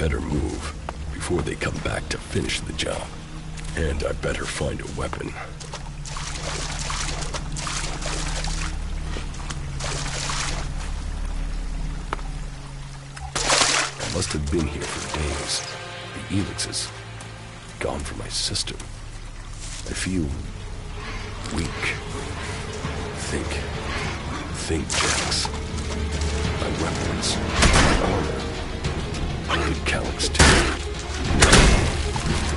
better move before they come back to finish the job. And I better find a weapon. I must have been here for days. The Elex is gone from my system. I feel weak. Think, Jax. My weapons, my armor. What did Calyx do?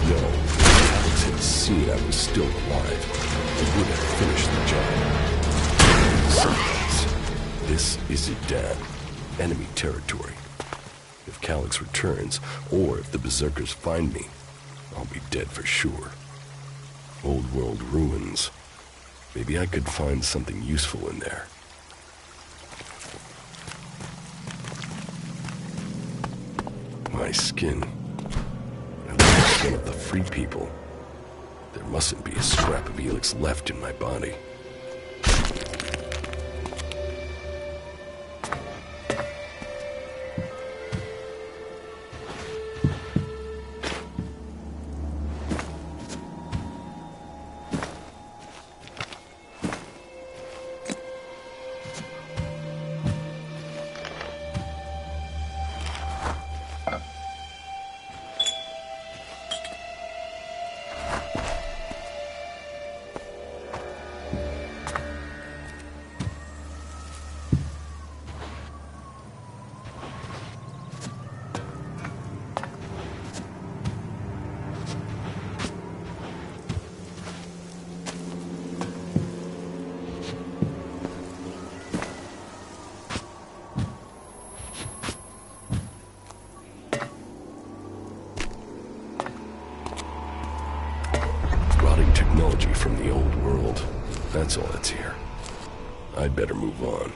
No, if Calyx had seen I was still alive, he would have finished the job. Besides, this is Idan, enemy territory. If Calyx returns, or if the Berserkers find me, I'll be dead for sure. Old world ruins. Maybe I could find something useful in there. My skin. I look like one of the free people. There mustn't be a scrap of Elex left in my body. Technology from the old world. That's all that's here. I'd better move on.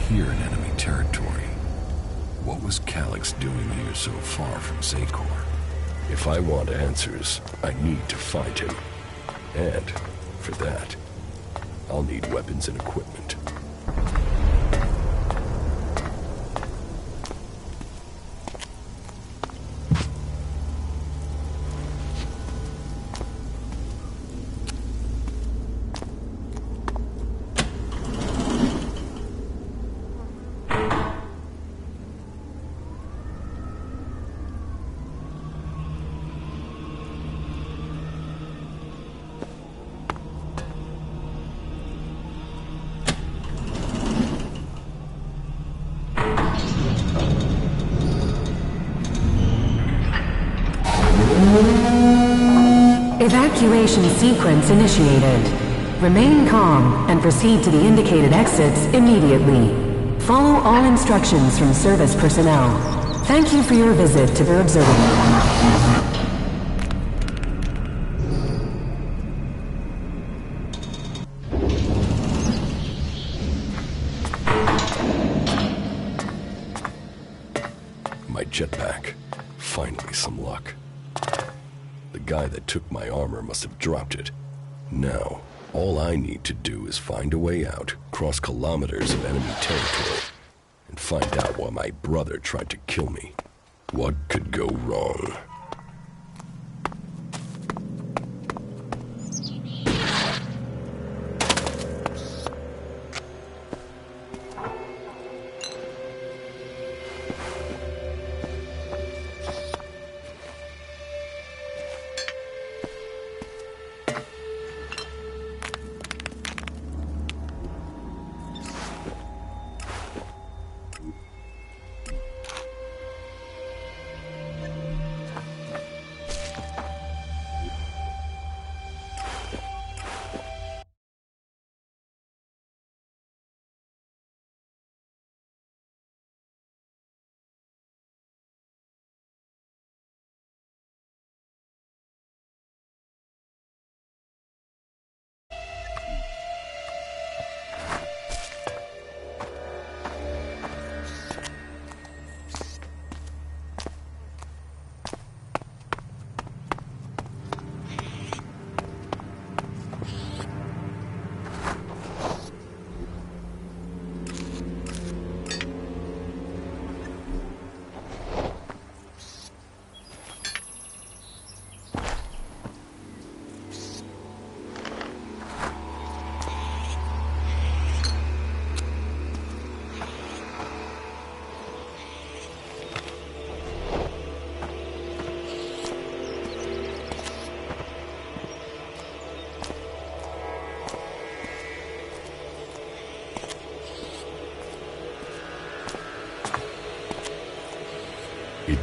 Here in enemy territory. What was Calyx doing here so far from Zakor? If I want answers, I need to find him. And, for that, I'll need weapons and equipment. Evacuation sequence initiated. Remain calm and proceed to the indicated exits immediately. Follow all instructions from service personnel. Thank you for your visit to the observatory. My jetpack. Finally some luck. The guy that took my armor must have dropped it. Now, all I need to do is find a way out, cross kilometers of enemy territory, and find out why my brother tried to kill me. What could go wrong?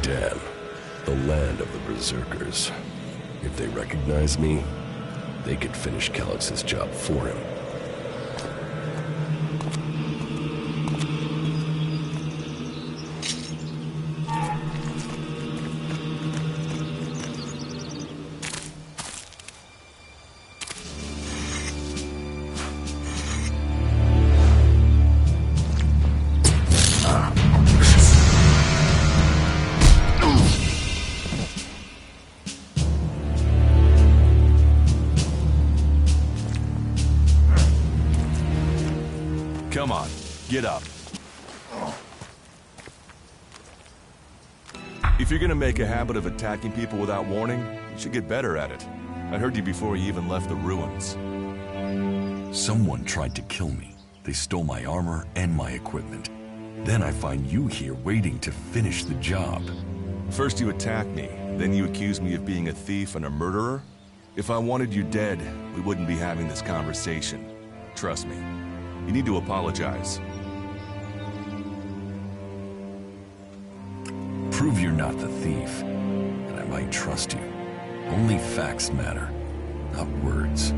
Damn, the land of the Berserkers. If they recognize me, they could finish Calix's job for him. Come on, get up. If you're gonna make a habit of attacking people without warning, you should get better at it. I heard you before you even left the ruins. Someone tried to kill me. They stole my armor and my equipment. Then I find you here waiting to finish the job. First you attack me, then you accuse me of being a thief and a murderer? If I wanted you dead, we wouldn't be having this conversation. Trust me. You need to apologize. Prove you're not the thief, and I might trust you. Only facts matter, not words.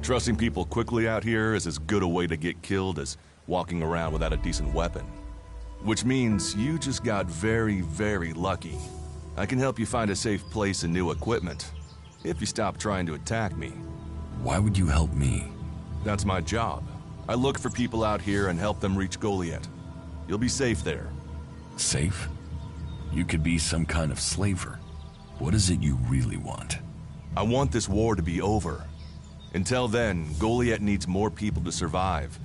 Trusting people quickly out here is as good a way to get killed as walking around without a decent weapon. Which means you just got very, very lucky. I can help you find a safe place and new equipment, if you stop trying to attack me. Why would you help me? That's my job. I look for people out here and help them reach Goliath. You'll be safe there. Safe? You could be some kind of slaver. What is it you really want? I want this war to be over. Until then, Goliath needs more people to survive,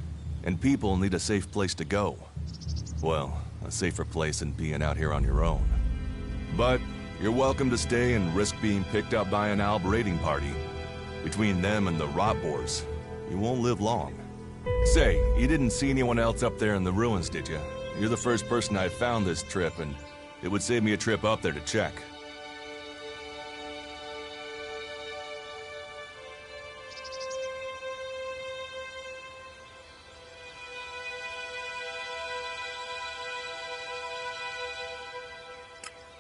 and people need a safe place to go. Well, a safer place than being out here on your own. But you're welcome to stay and risk being picked up by an Alb raiding party. Between them and the rot boars, you won't live long. Say, you didn't see anyone else up there in the ruins, did you? You're the first person I found this trip, and it would save me a trip up there to check.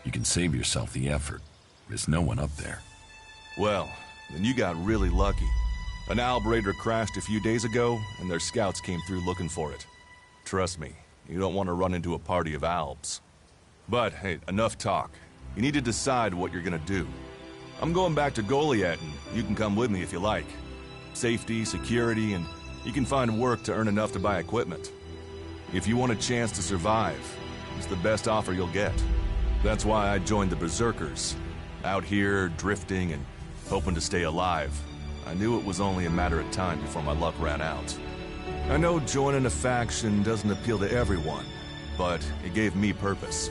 You can save yourself the effort. There's no one up there. Well, then you got really lucky. An Alb raider crashed a few days ago, and their scouts came through looking for it. Trust me, you don't want to run into a party of Albs. But, hey, enough talk. You need to decide what you're gonna do. I'm going back to Goliath, and you can come with me if you like. Safety, security, and you can find work to earn enough to buy equipment. If you want a chance to survive, it's the best offer you'll get. That's why I joined the Berserkers. Out here, drifting and hoping to stay alive. I knew it was only a matter of time before my luck ran out. I know joining a faction doesn't appeal to everyone, but it gave me purpose.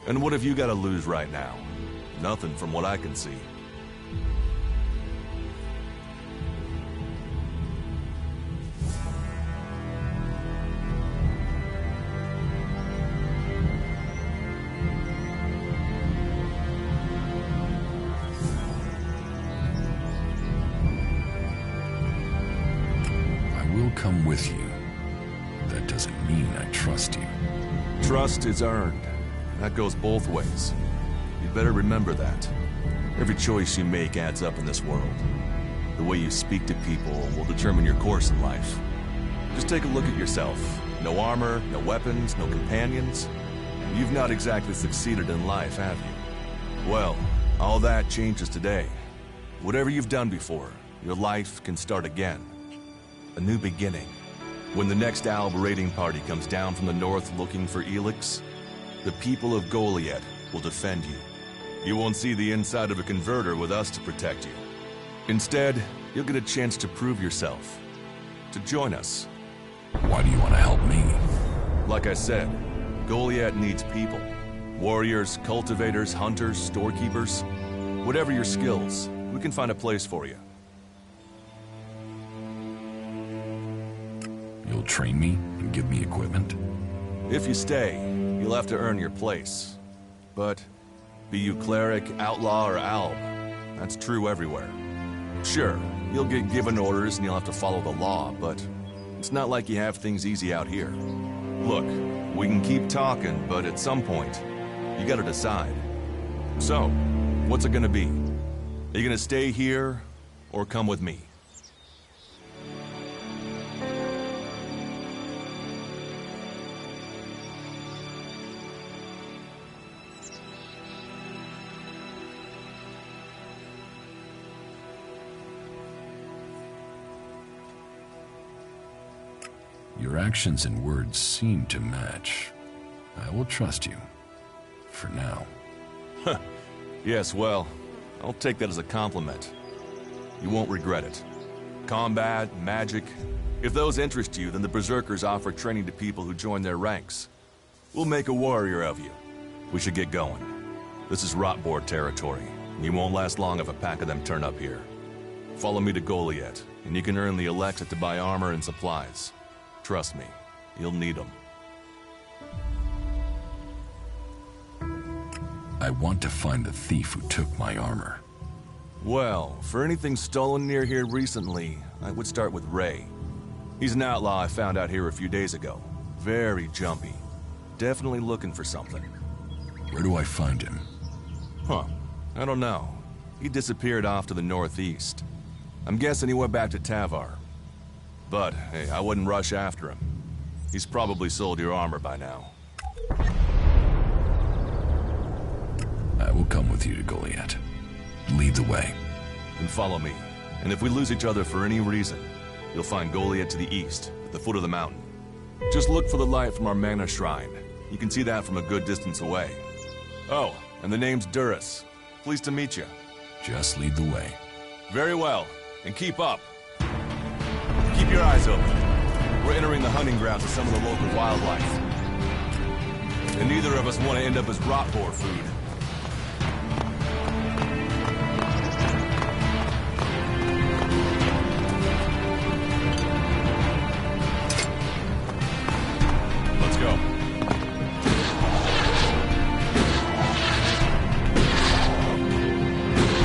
And what have you got to lose right now? Nothing from what I can see. Come with you. That doesn't mean I trust you. Trust is earned. That goes both ways. You'd better remember that. Every choice you make adds up in this world. The way you speak to people will determine your course in life. Just take a look at yourself. No armor, no weapons, no companions. You've not exactly succeeded in life, have you? Well, all that changes today. Whatever you've done before, your life can start again. A new beginning. When the next Alb raiding party comes down from the north looking for Elex, the people of Goliath will defend you. You won't see the inside of a converter with us to protect you. Instead, you'll get a chance to prove yourself. To join us. Why do you want to help me? Like I said, Goliath needs people. Warriors, cultivators, hunters, storekeepers. Whatever your skills, we can find a place for you. You'll train me and give me equipment? If you stay, you'll have to earn your place. But be you cleric, outlaw, or alb, that's true everywhere. Sure, you'll get given orders and you'll have to follow the law, but it's not like you have things easy out here. Look, we can keep talking, but at some point, you gotta decide. So, what's it gonna be? Are you gonna stay here, or come with me? Your actions and words seem to match. I will trust you. For now. Yes, well, I'll take that as a compliment. You won't regret it. Combat, magic. If those interest you, then the Berserkers offer training to people who join their ranks. We'll make a warrior of you. We should get going. This is Rotboard territory. You won't last long if a pack of them turn up here. Follow me to Goliath, and you can earn the Elex to buy armor and supplies. Trust me, you'll need them. I want to find the thief who took my armor. Well, for anything stolen near here recently, I would start with Ray. He's an outlaw I found out here a few days ago. Very jumpy. Definitely looking for something. Where do I find him? Huh. I don't know. He disappeared off to the northeast. I'm guessing he went back to Tavar. But, hey, I wouldn't rush after him. He's probably sold your armor by now. I will come with you to Goliath. Lead the way. Then follow me. And if we lose each other for any reason, you'll find Goliath to the east, at the foot of the mountain. Just look for the light from our mana shrine. You can see that from a good distance away. Oh, and the name's Duras. Pleased to meet you. Just lead the way. Very well, and keep up. Keep your eyes open. We're entering the hunting grounds of some of the local wildlife. And neither of us want to end up as rotboar food. Let's go.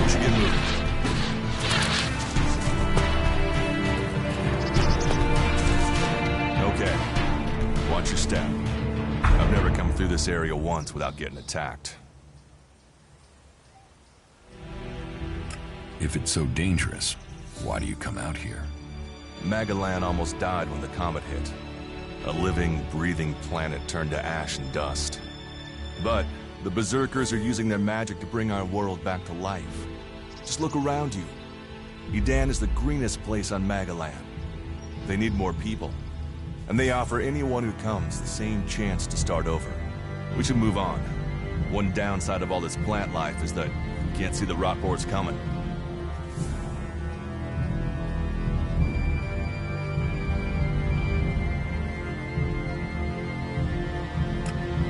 We should get moving. Okay. Watch your step. I've never come through this area once without getting attacked. If it's so dangerous, why do you come out here? Magalan almost died when the comet hit. A living, breathing planet turned to ash and dust. But the Berserkers are using their magic to bring our world back to life. Just look around you. Edan is the greenest place on Magalan. They need more people. And they offer anyone who comes the same chance to start over. We should move on. One downside of all this plant life is that you can't see the rock hordes coming.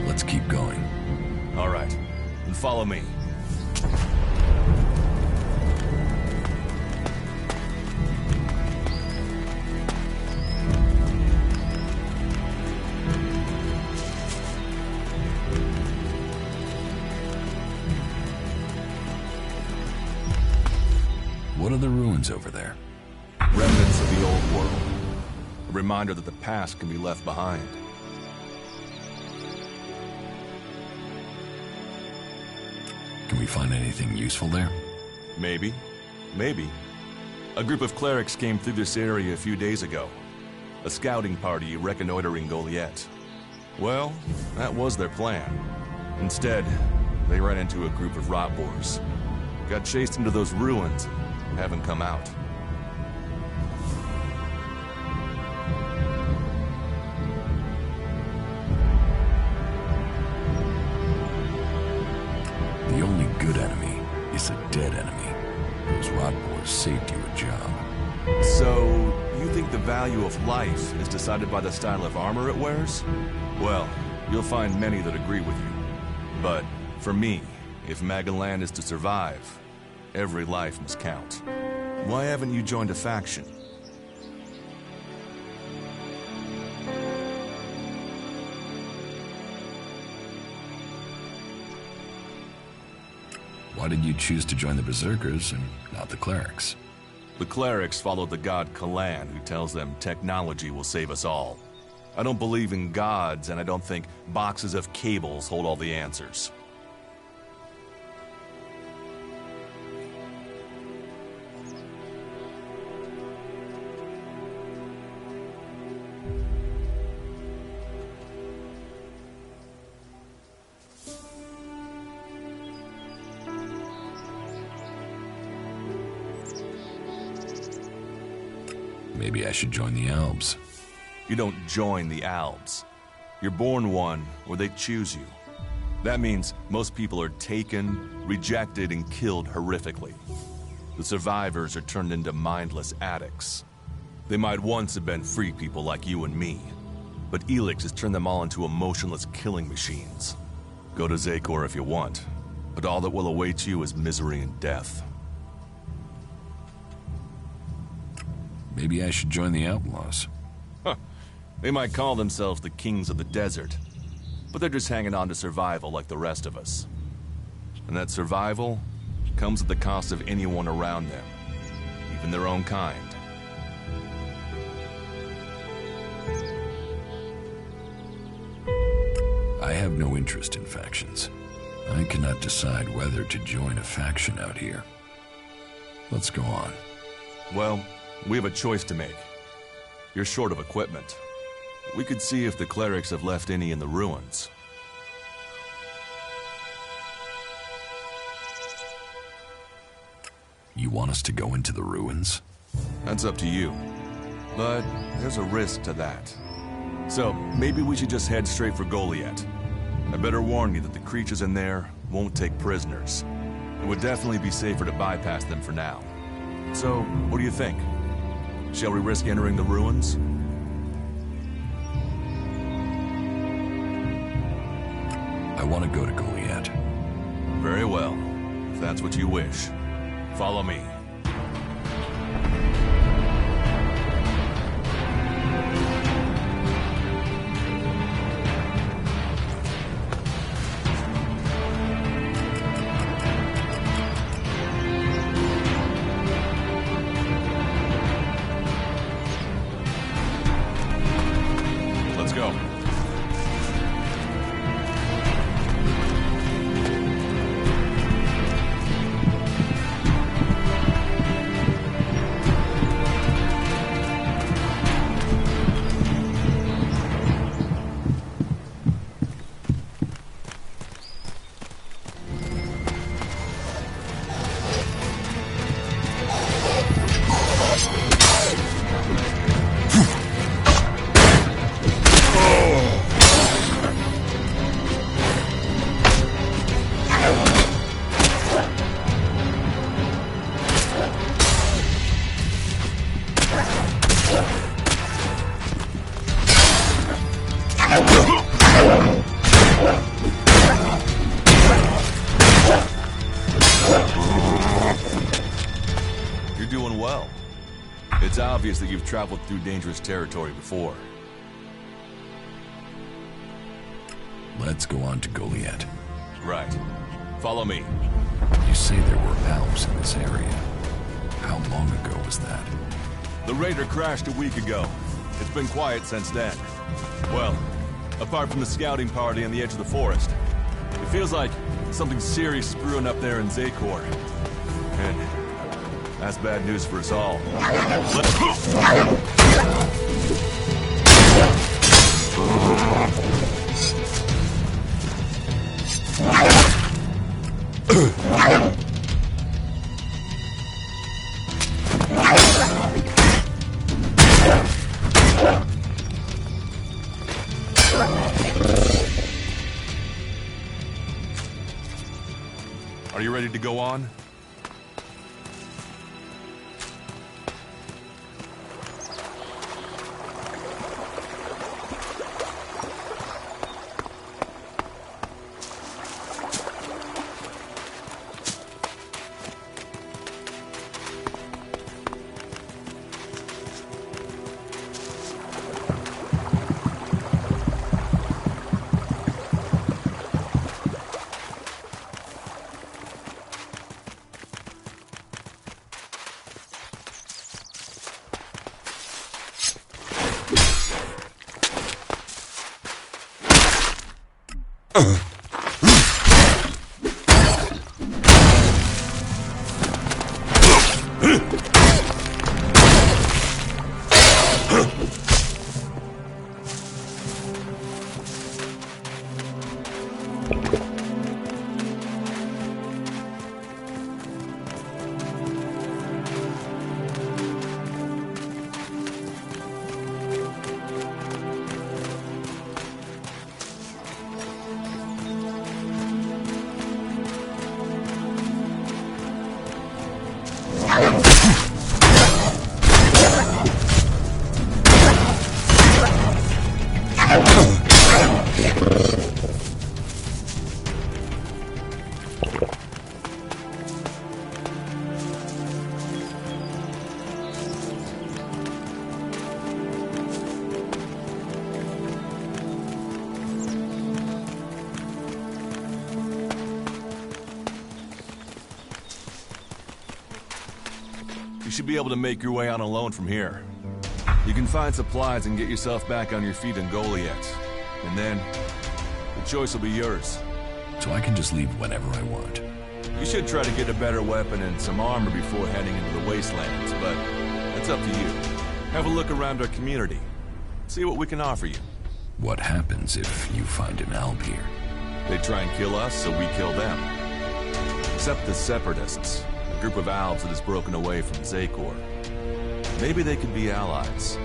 Let's keep going. All right, then follow me. What are the ruins over there? Remnants of the old world. A reminder that the past can be left behind. Can we find anything useful there? Maybe. Maybe. A group of clerics came through this area a few days ago. A scouting party reconnoitering Goliath. Well, that was their plan. Instead, they ran into a group of rot boars. Got chased into those ruins and haven't come out. The only good enemy is a dead enemy. Those rot boars saved you a job. So, you think the value of life is decided by the style of armor it wears? Well, you'll find many that agree with you. But, for me, if Magalan is to survive, every life must count. Why haven't you joined a faction? Why did you choose to join the Berserkers and not the clerics? The clerics follow the god Kalan, who tells them technology will save us all. I don't believe in gods, and I don't think boxes of cables hold all the answers. Maybe I should join the Albs. You don't join the Albs. You're born one, or they choose you. That means most people are taken, rejected, and killed horrifically. The survivors are turned into mindless addicts. They might once have been free people like you and me, but Elex has turned them all into emotionless killing machines. Go to Zakor if you want, but all that will await you is misery and death. Maybe I should join the Outlaws. Huh. They might call themselves the kings of the desert, but they're just hanging on to survival like the rest of us. And that survival comes at the cost of anyone around them, even their own kind. I have no interest in factions. I cannot decide whether to join a faction out here. Let's go on. Well, we have a choice to make. You're short of equipment. We could see if the clerics have left any in the ruins. You want us to go into the ruins? That's up to you. But there's a risk to that. So, maybe we should just head straight for Goliath. I better warn you that the creatures in there won't take prisoners. It would definitely be safer to bypass them for now. So, what do you think? Shall we risk entering the ruins? I want to go to Goliath. Very well, if that's what you wish. Follow me. Let's go. well. It's obvious that you've traveled through dangerous territory before. Let's go on to Goliath. Right. Follow me. You say there were Alps in this area. How long ago was that? The raider crashed a week ago. It's been quiet since then. Well, apart from the scouting party on the edge of the forest. It feels like something serious is brewing up there in Zakor. And that's bad news for us all. Are you ready to go on? You should be able to make your way on alone from here. You can find supplies and get yourself back on your feet in Goliath. And then, the choice will be yours. So I can just leave whenever I want. You should try to get a better weapon and some armor before heading into the wastelands, but that's up to you. Have a look around our community. See what we can offer you. What happens if you find an Alp here? They try and kill us, so we kill them. Except the Separatists, a group of Alps that has broken away from Zakor. Maybe they could be allies.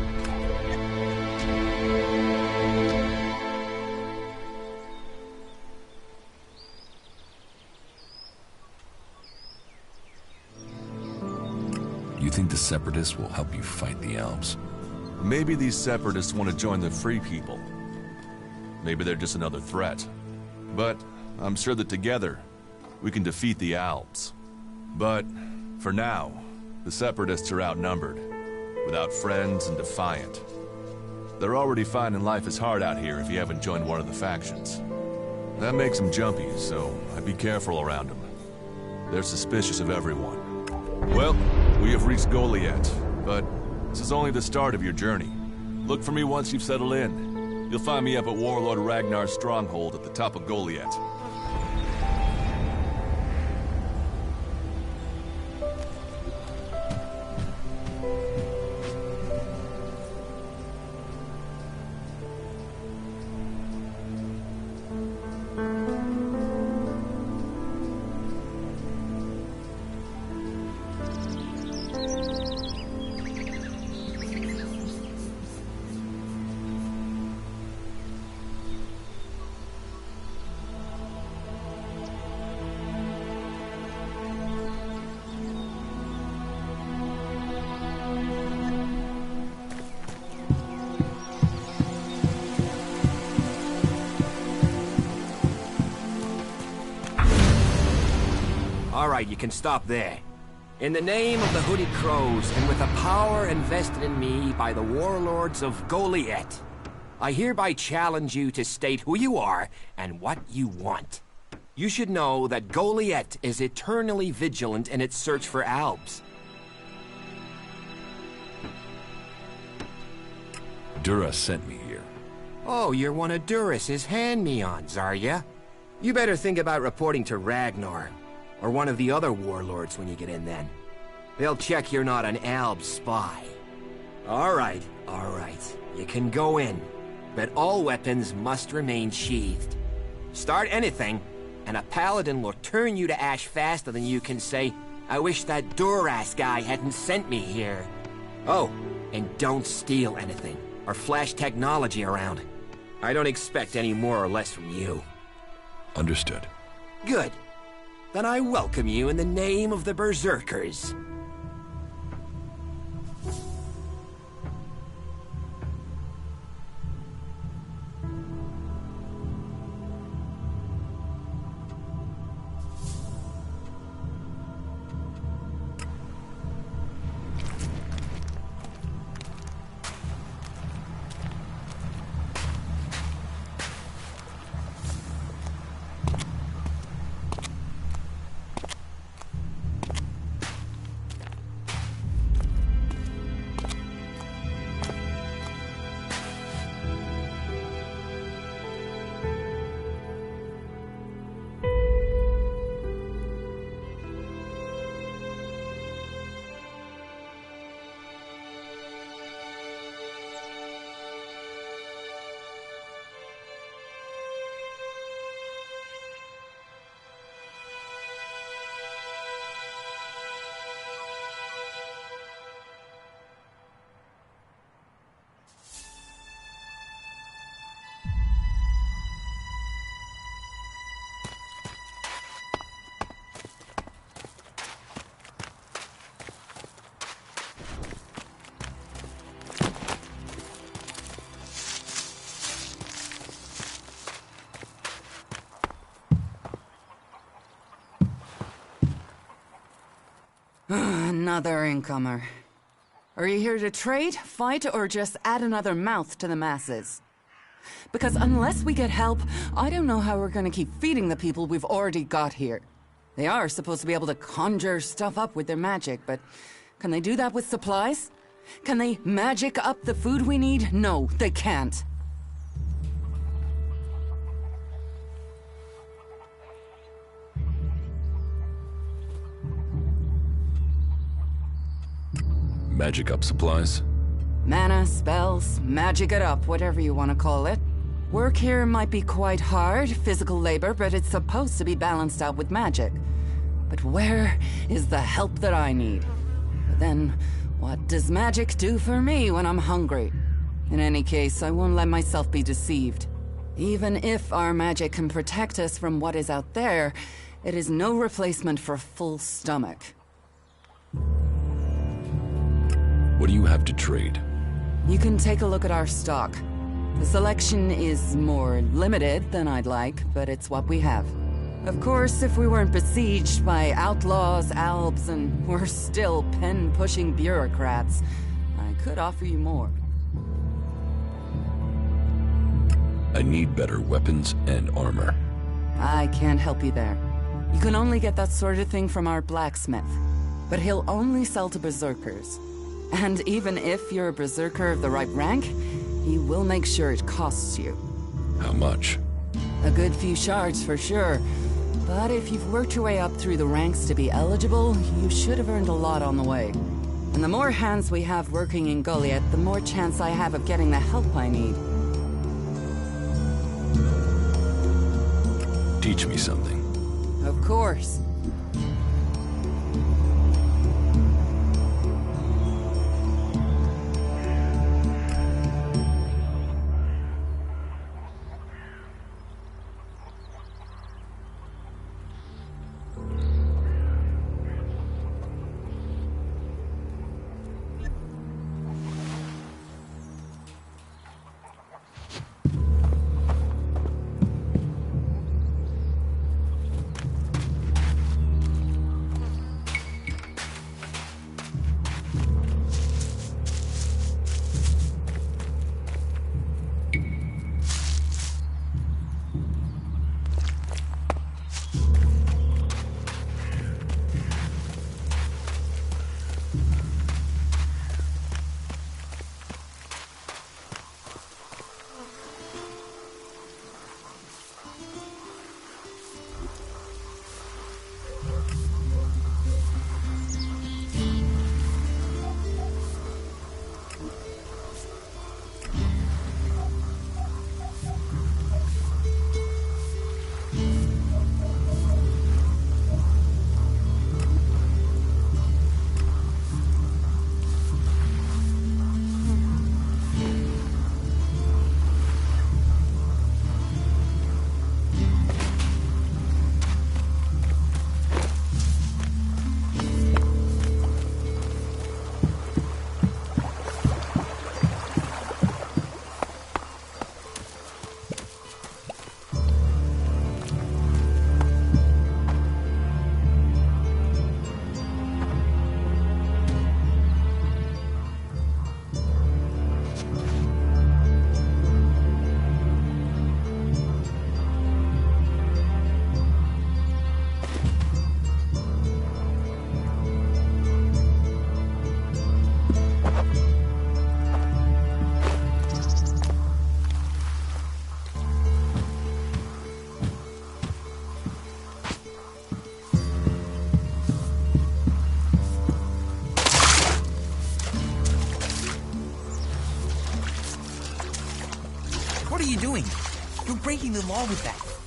You think the Separatists will help you fight the Alps? Maybe these Separatists want to join the Free People. Maybe they're just another threat. But I'm sure that together, we can defeat the Alps. But for now, the Separatists are outnumbered, without friends and defiant. They're already finding life is hard out here if you haven't joined one of the factions. That makes them jumpy, so I'd be careful around them. They're suspicious of everyone. Well, we have reached Goliath, but this is only the start of your journey. Look for me once you've settled in. You'll find me up at Warlord Ragnar's stronghold at the top of Goliath. All right, you can stop there. In the name of the Hooded Crows, and with the power invested in me by the warlords of Goliath, I hereby challenge you to state who you are and what you want. You should know that Goliath is eternally vigilant in its search for Albs. Dura sent me here. Oh, you're one of Duras's hand-me-ons, are ya? You better think about reporting to Ragnar, or one of the other warlords when you get in then. They'll check you're not an Alb spy. Alright. You can go in, but all weapons must remain sheathed. Start anything, and a paladin will turn you to ash faster than you can say, I wish that Duras guy hadn't sent me here. Oh, and don't steal anything, or flash technology around. I don't expect any more or less from you. Understood. Good. Then I welcome you in the name of the Berserkers. Another incomer. Are you here to trade, fight, or just add another mouth to the masses? Because unless we get help, I don't know how we're gonna keep feeding the people we've already got here. They are supposed to be able to conjure stuff up with their magic, but can they do that with supplies? Can they magic up the food we need? No, they can't. Magic up supplies? Mana, spells, magic it up, whatever you want to call it. Work here might be quite hard, physical labor, but it's supposed to be balanced out with magic. But where is the help that I need? But then, what does magic do for me when I'm hungry? In any case, I won't let myself be deceived. Even if our magic can protect us from what is out there, it is no replacement for a full stomach. What do you have to trade? You can take a look at our stock. The selection is more limited than I'd like, but it's what we have. Of course, if we weren't besieged by outlaws, albs, and we're still pen-pushing bureaucrats, I could offer you more. I need better weapons and armor. I can't help you there. You can only get that sort of thing from our blacksmith. But he'll only sell to berserkers. And even if you're a berserker of the right rank, he will make sure it costs you. How much? A good few shards for sure. But if you've worked your way up through the ranks to be eligible, you should have earned a lot on the way. And the more hands we have working in Goliath, the more chance I have of getting the help I need. Teach me something. Of course. the law with that?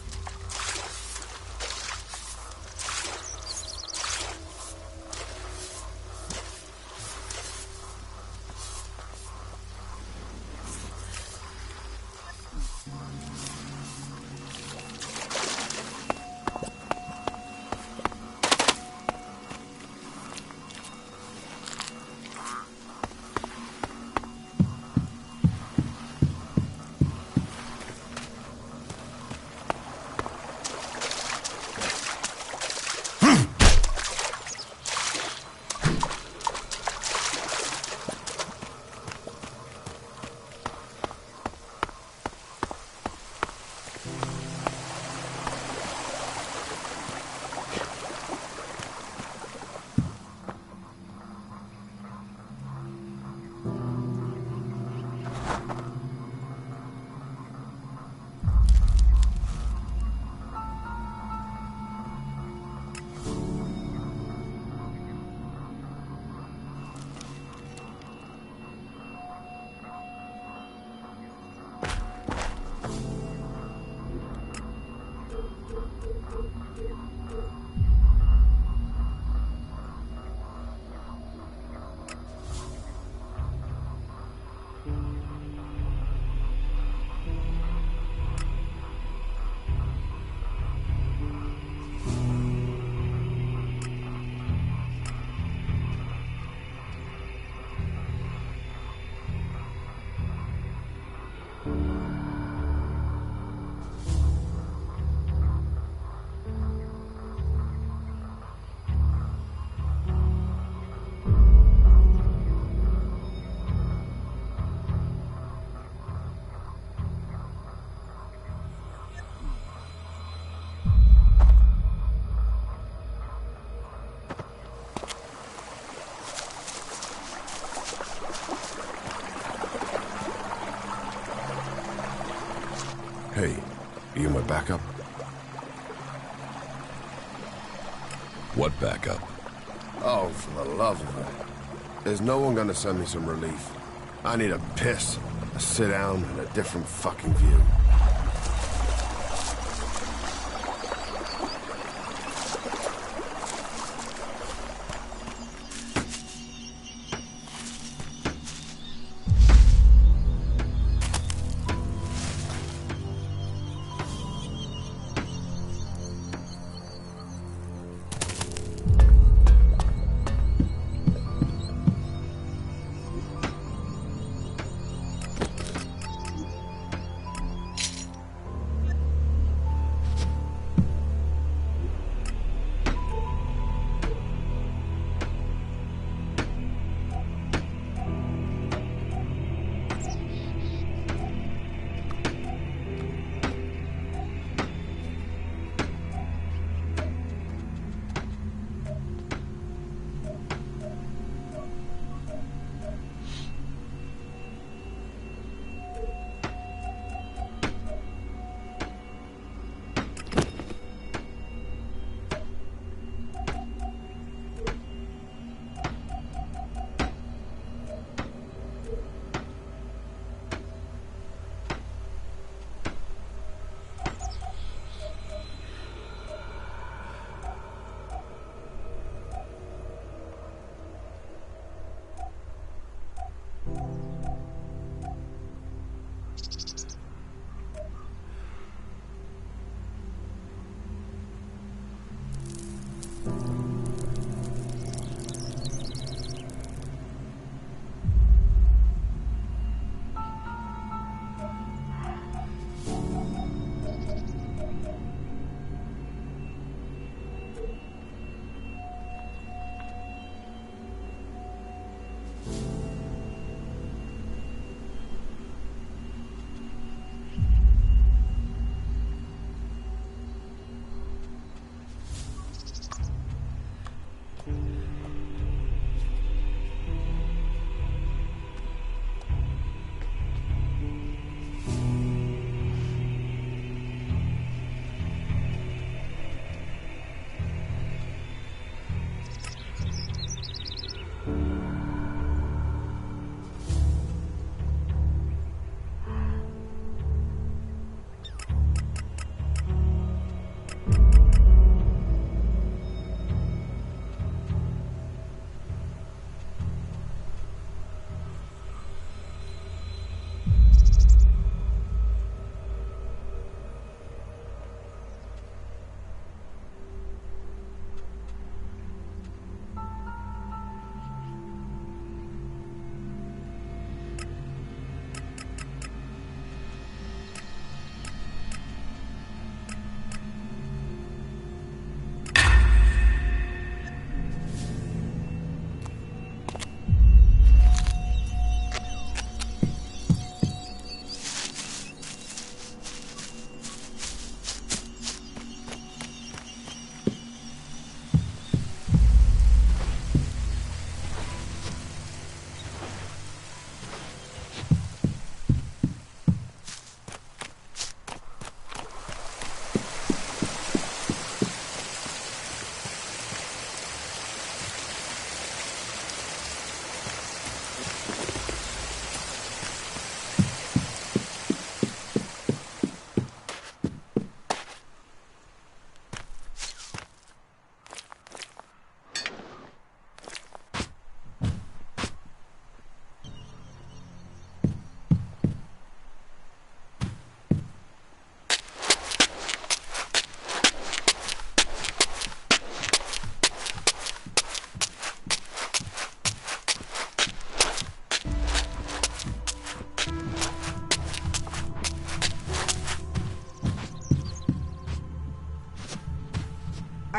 Hey, are you my backup? What backup? Oh, for the love of it. There's no one gonna send me some relief. I need a piss, a sit down, and a different fucking view.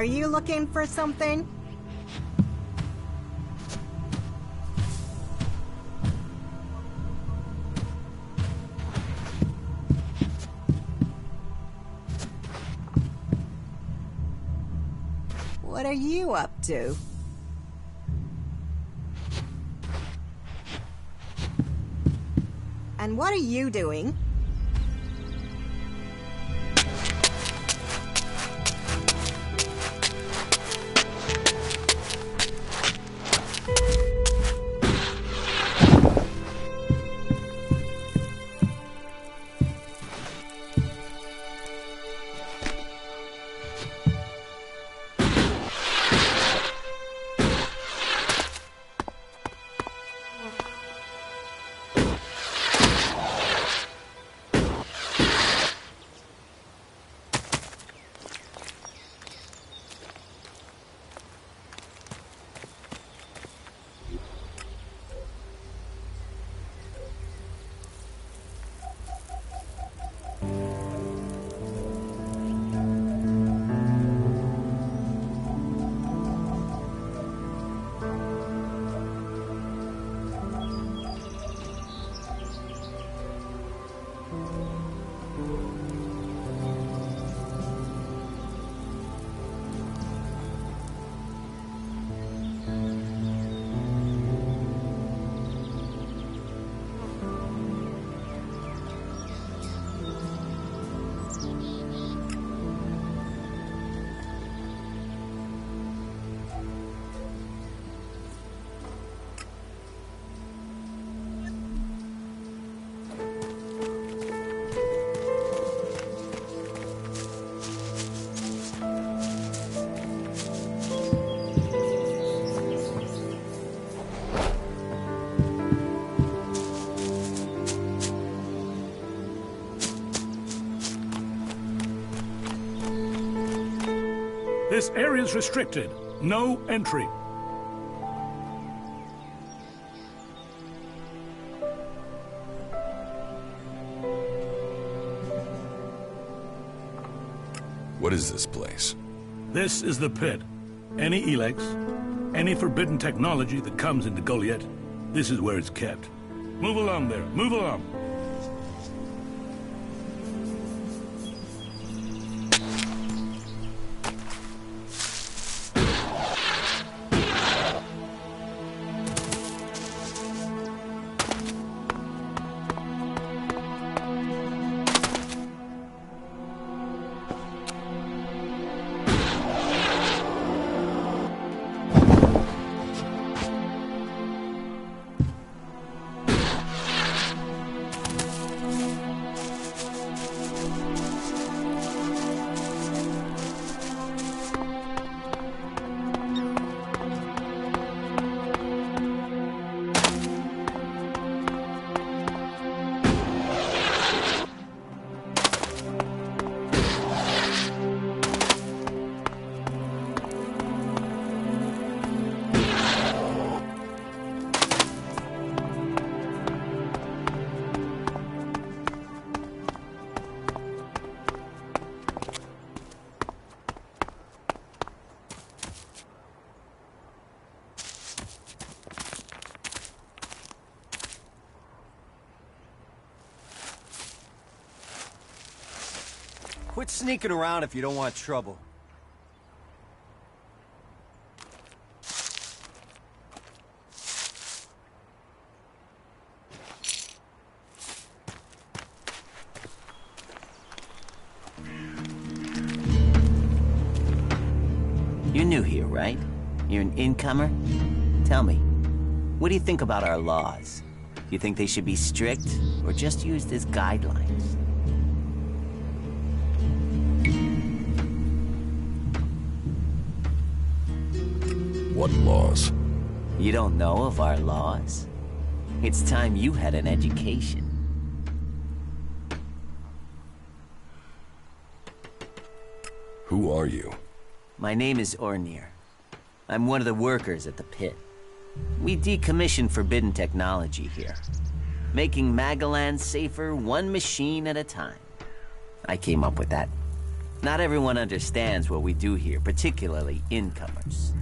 Are you looking for something? What are you up to? And what are you doing? This area's restricted. No entry. What is this place? This is the pit. Any Elex, any forbidden technology that comes into Goliath, this is where it's kept. Move along there. Move along. Quit sneaking around if you don't want trouble. You're new here, right? You're an incomer? Tell me, what do you think about our laws? Do you think they should be strict, or just used as guidelines? What laws? You don't know of our laws? It's time you had an education. Who are you? My name is Ornir. I'm one of the workers at the pit. We decommission forbidden technology here, making Magaland safer one machine at a time. I came up with that. Not everyone understands what we do here, particularly incomers.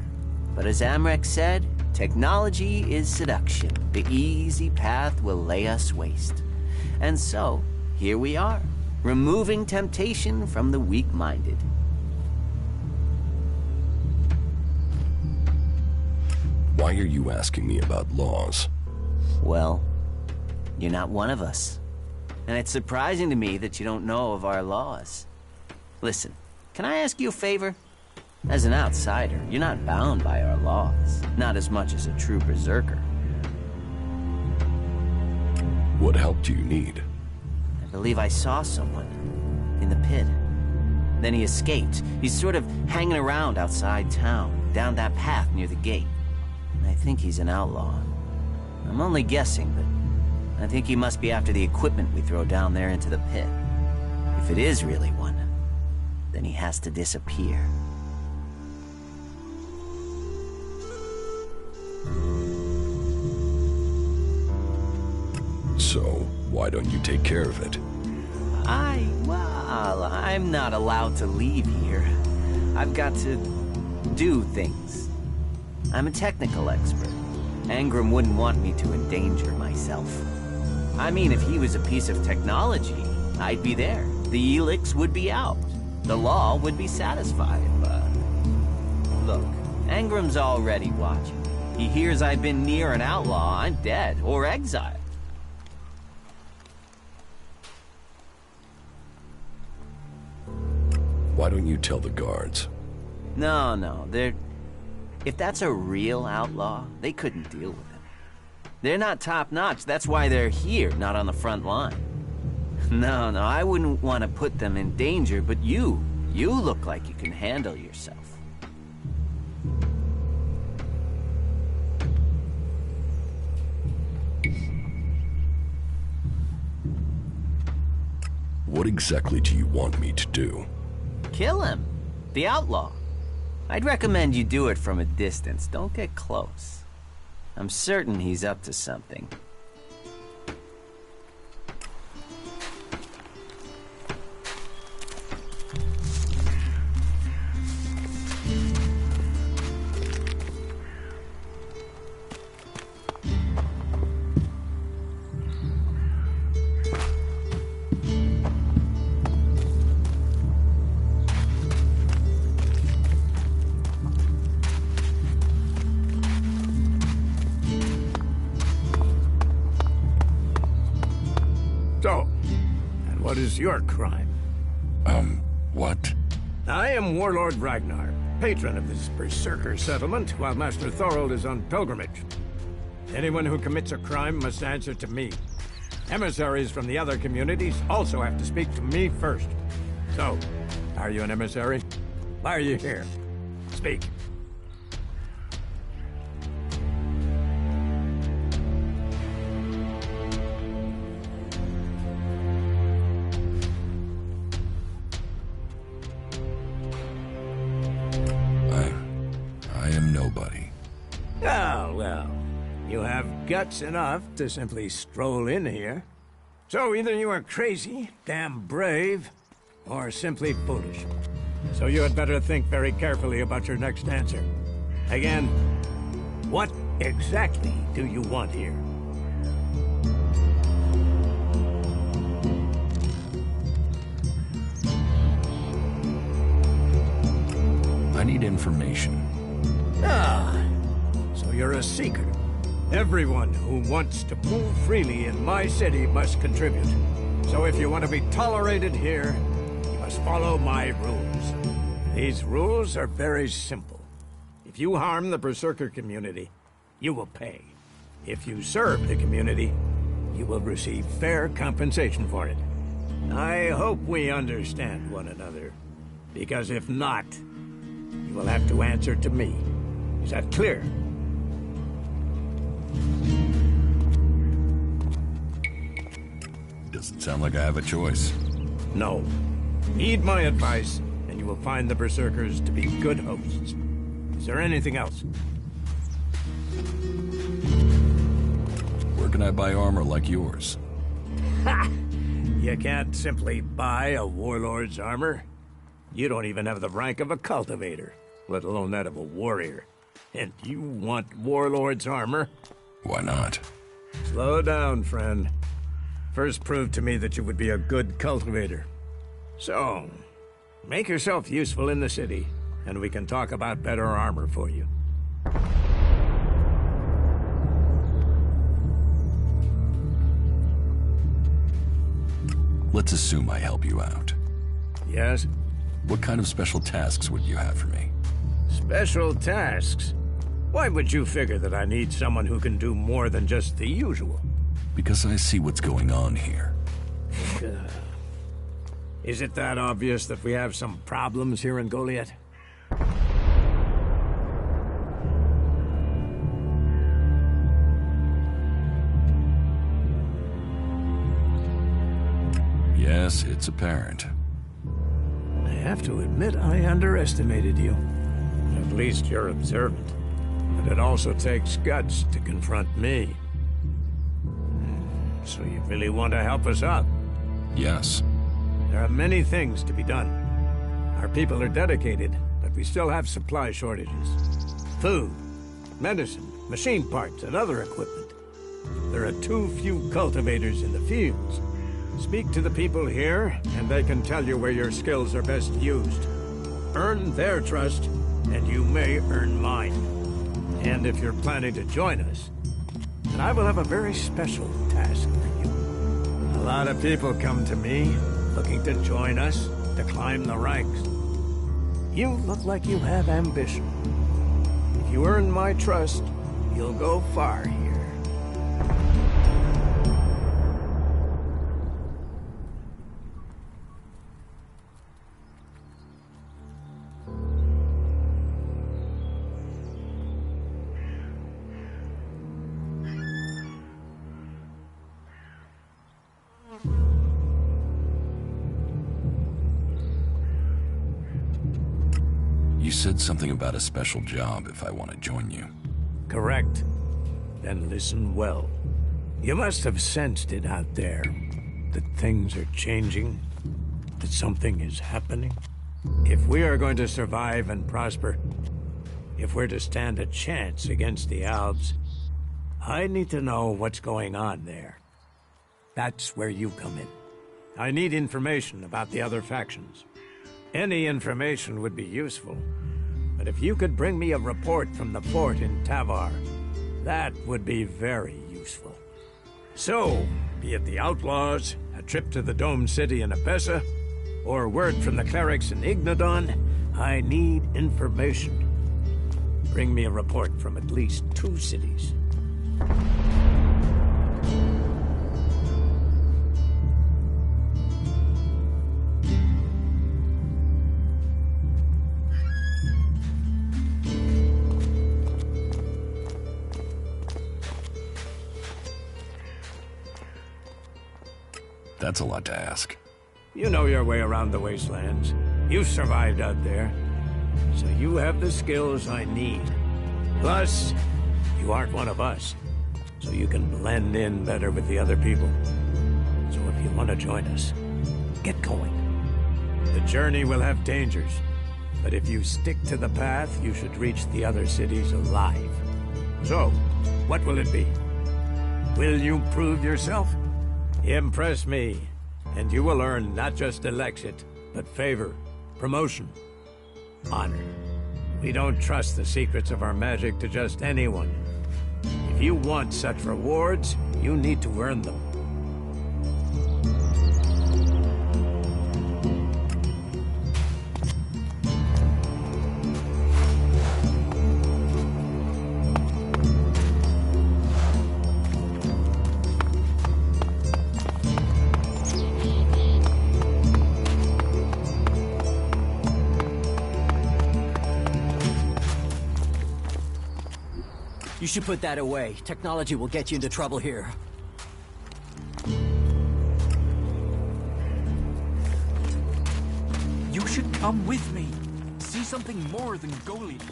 But as Amrek said, technology is seduction. The easy path will lay us waste. And so, here we are, removing temptation from the weak-minded. Why are you asking me about laws? Well, you're not one of us. And it's surprising to me that you don't know of our laws. Listen, can I ask you a favor? As an outsider, you're not bound by our laws. Not as much as a true berserker. What help do you need? I believe I saw someone in the pit. Then he escaped. He's sort of hanging around outside town, down that path near the gate. I think he's an outlaw. I'm only guessing, but I think he must be after the equipment we throw down there into the pit. If it is really one, then he has to disappear. So, why don't you take care of it? Well, I'm not allowed to leave here. I've got to do things. I'm a technical expert. Angram wouldn't want me to endanger myself. I mean, if he was a piece of technology, I'd be there. The Elex would be out. The law would be satisfied, but... Look, Angram's already watching. He hears I've been near an outlaw, I'm dead, or exiled. Why don't you tell the guards? No, they're... If that's a real outlaw, they couldn't deal with him. They're not top-notch, that's why they're here, not on the front line. No, I wouldn't want to put them in danger, but you look like you can handle yourself. What exactly do you want me to do? Kill him. The outlaw. I'd recommend you do it from a distance. Don't get close. I'm certain he's up to something. So, and what is your crime? What? I am Warlord Ragnar, patron of this berserker settlement, while Master Thorold is on pilgrimage. Anyone who commits a crime must answer to me. Emissaries from the other communities also have to speak to me first. So, are you an emissary? Why are you here? Speak. I am nobody. Oh, well. You have guts enough to simply stroll in here. So either you are crazy, damn brave, or simply foolish. So you had better think very carefully about your next answer. Again, what exactly do you want here? I need information. Ah, so you're a seeker. Everyone who wants to move freely in my city must contribute. So if you want to be tolerated here, you must follow my rules. These rules are very simple. If you harm the Berserker community, you will pay. If you serve the community, you will receive fair compensation for it. I hope we understand one another, because if not, you will have to answer to me. Is that clear? Doesn't sound like I have a choice. No. Heed my advice, and you will find the Berserkers to be good hosts. Is there anything else? Where can I buy armor like yours? Ha! You can't simply buy a warlord's armor. You don't even have the rank of a cultivator, let alone that of a warrior. And you want Warlord's armor? Why not? Slow down, friend. First prove to me that you would be a good cultivator. So, make yourself useful in the city, and we can talk about better armor for you. Let's assume I help you out. Yes? What kind of special tasks would you have for me? Special tasks? Why would you figure that I need someone who can do more than just the usual? Because I see what's going on here. Is it that obvious that we have some problems here in Goliath? Yes, it's apparent. I have to admit I underestimated you. At least you're observant. But it also takes guts to confront me. So you really want to help us out? Yes. There are many things to be done. Our people are dedicated, but we still have supply shortages. Food, medicine, machine parts, and other equipment. There are too few cultivators in the fields. Speak to the people here, and they can tell you where your skills are best used. Earn their trust, and you may earn mine. And if you're planning to join us, then I will have a very special task for you. A lot of people come to me, looking to join us, to climb the ranks. You look like you have ambition. If you earn my trust, you'll go far here. You said something about a special job if I want to join you. Correct. Then listen well. You must have sensed it out there. That things are changing. That something is happening. If we are going to survive and prosper, if we're to stand a chance against the Albs, I need to know what's going on there. That's where you come in. I need information about the other factions. Any information would be useful. But if you could bring me a report from the fort in Tavar, that would be very useful. So, be it the Outlaws, a trip to the Dome City in Abessa, or word from the clerics in Ignodon, I need information. Bring me a report from at least 2 cities. That's a lot to ask. You know your way around the wastelands. You've survived out there. So you have the skills I need. Plus, you aren't one of us. So you can blend in better with the other people. So if you want to join us, get going. The journey will have dangers. But if you stick to the path, you should reach the other cities alive. So, what will it be? Will you prove yourself? Impress me, and you will earn not just Elex, but favor, promotion, honor. We don't trust the secrets of our magic to just anyone. If you want such rewards, you need to earn them. You should put that away. Technology will get you into trouble here. You should come with me. See something more than Goliath.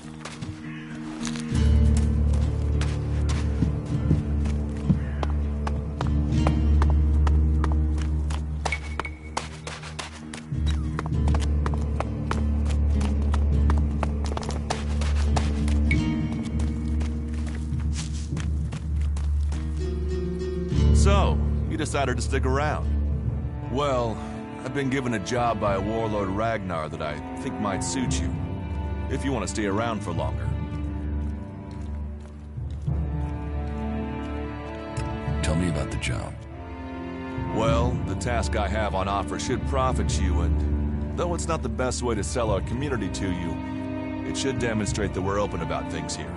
So, you decided to stick around. Well, I've been given a job by a warlord Ragnar that I think might suit you, if you want to stay around for longer. Tell me about the job. Well, the task I have on offer should profit you, and though it's not the best way to sell our community to you, it should demonstrate that we're open about things here.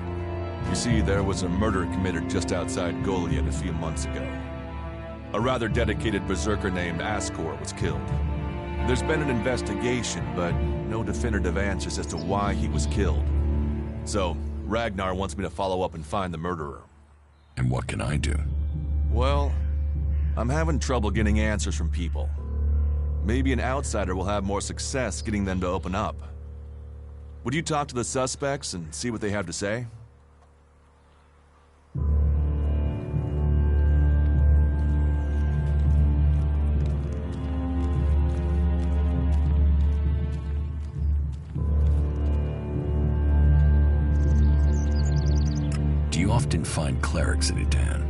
You see, there was a murder committed just outside Goliath a few months ago. A rather dedicated berserker named Ascor was killed. There's been an investigation, but no definitive answers as to why he was killed. So, Ragnar wants me to follow up and find the murderer. And what can I do? Well, I'm having trouble getting answers from people. Maybe an outsider will have more success getting them to open up. Would you talk to the suspects and see what they have to say? Do you often find clerics at Edan?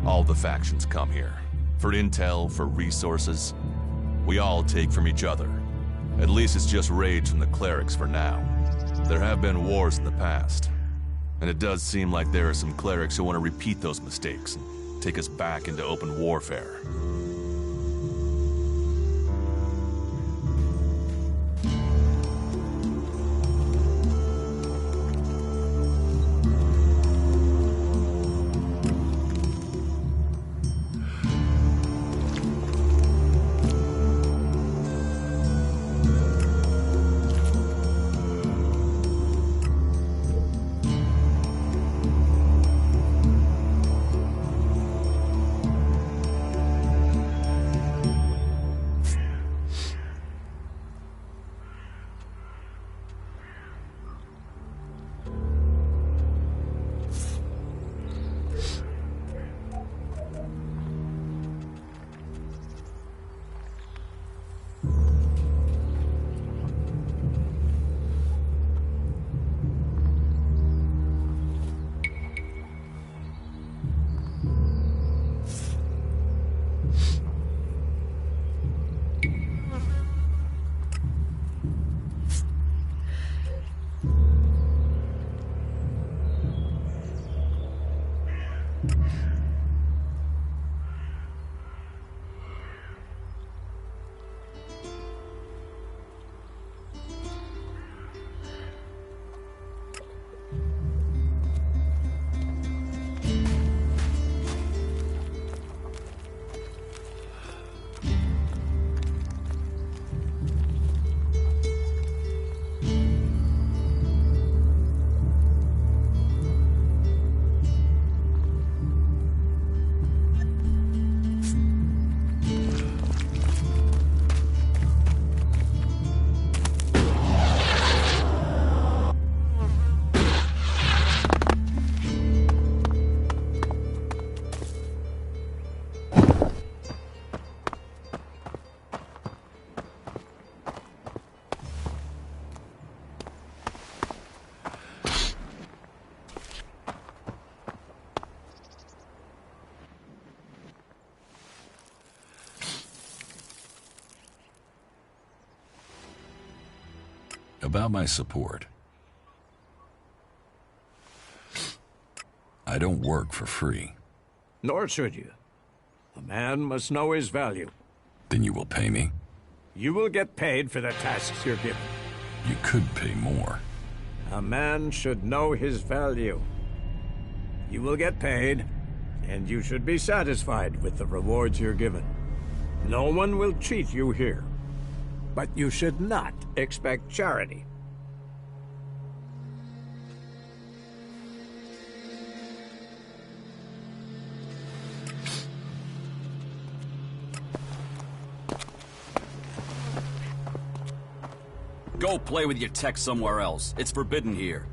All the factions come here. For intel, for resources. We all take from each other. At least it's just raids from the clerics for now. There have been wars in the past. And it does seem like there are some clerics who want to repeat those mistakes and take us back into open warfare. About my support. I don't work for free. Nor should you. A man must know his value. Then you will pay me? You will get paid for the tasks you're given. You could pay more. A man should know his value. You will get paid, and you should be satisfied with the rewards you're given. No one will cheat you here. But you should not expect charity. Go play with your tech somewhere else. It's forbidden here.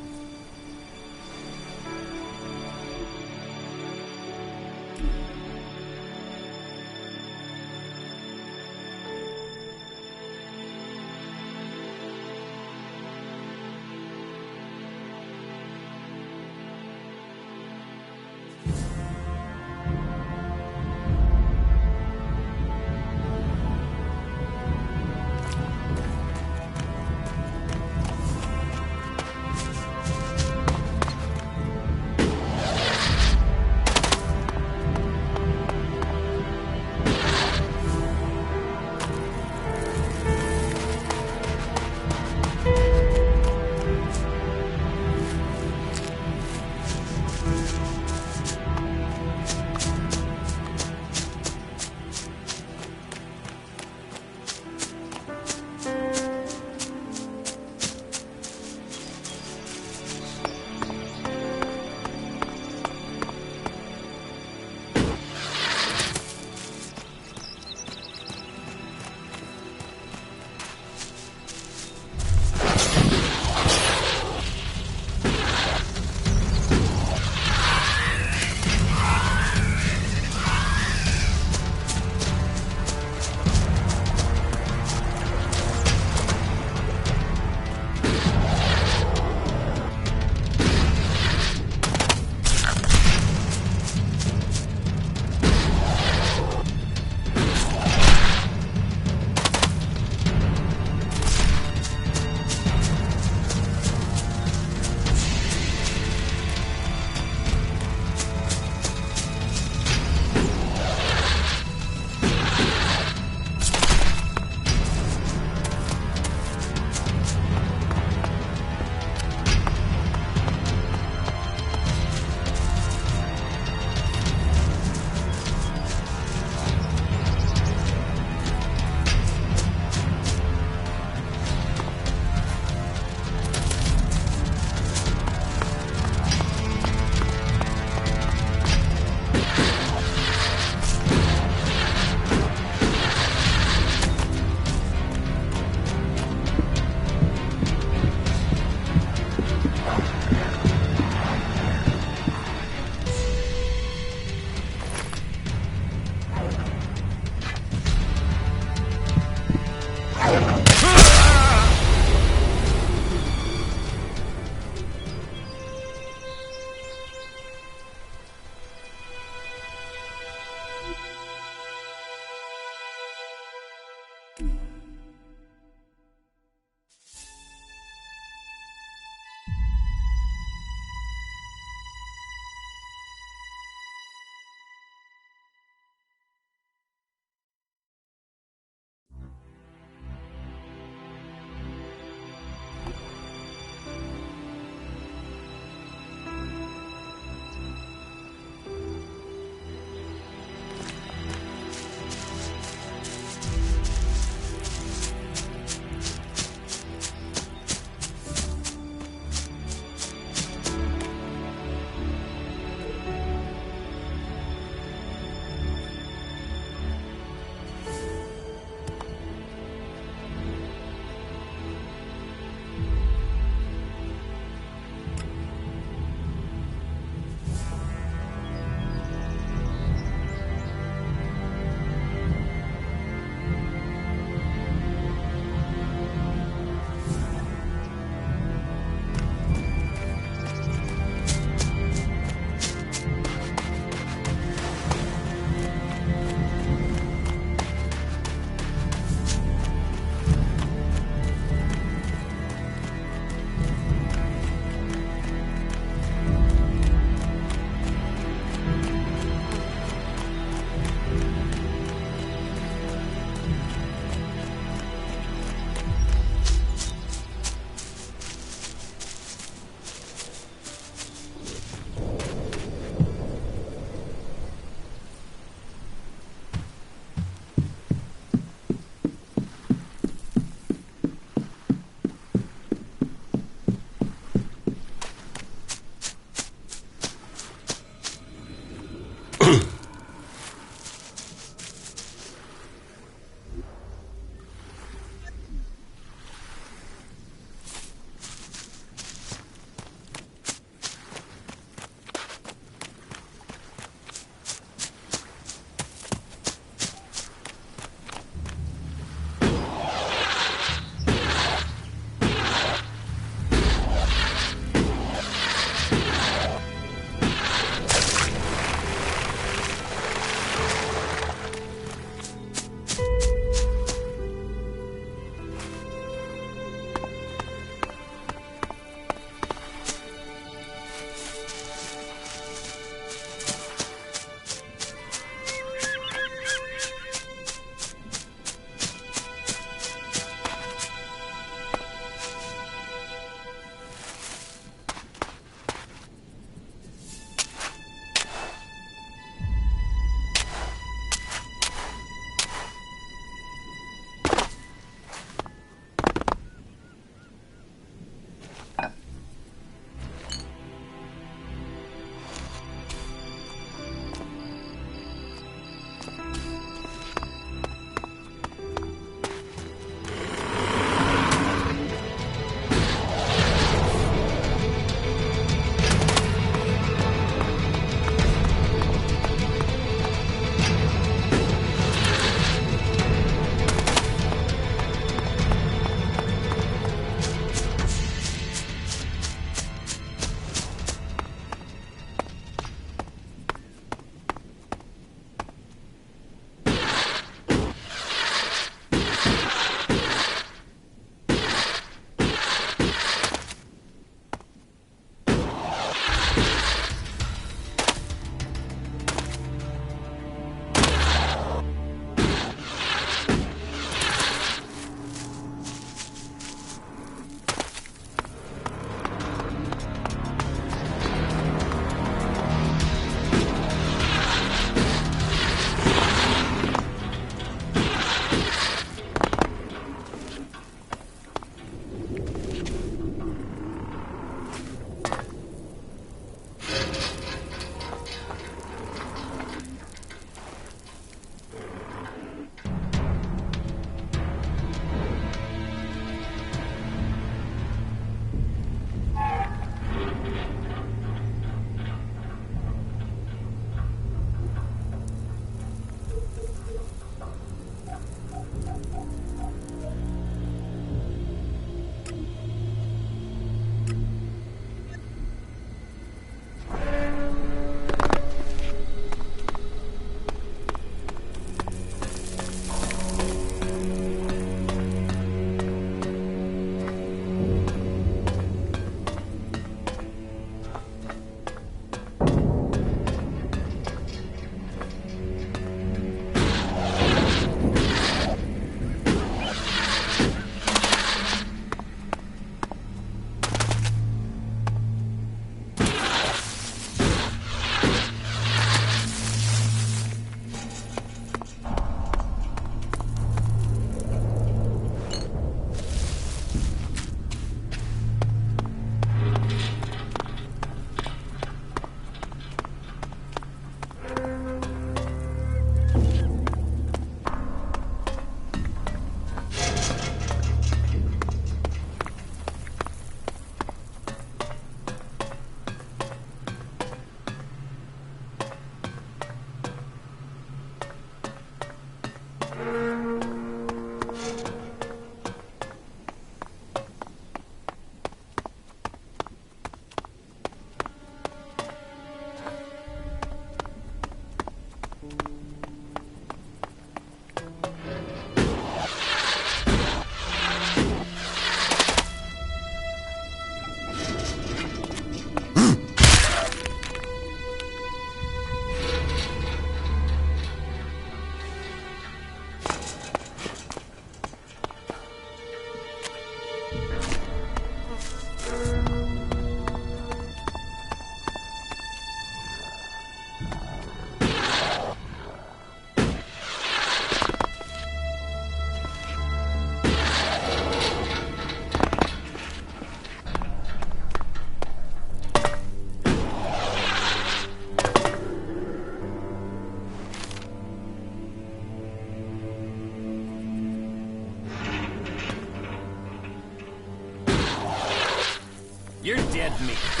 me.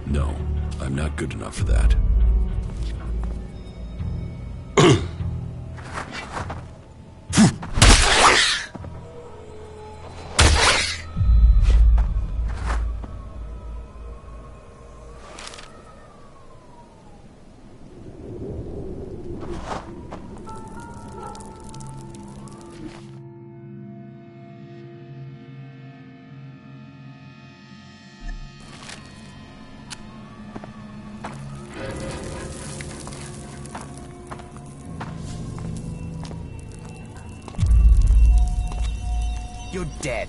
No, I'm not good enough for that. You're dead.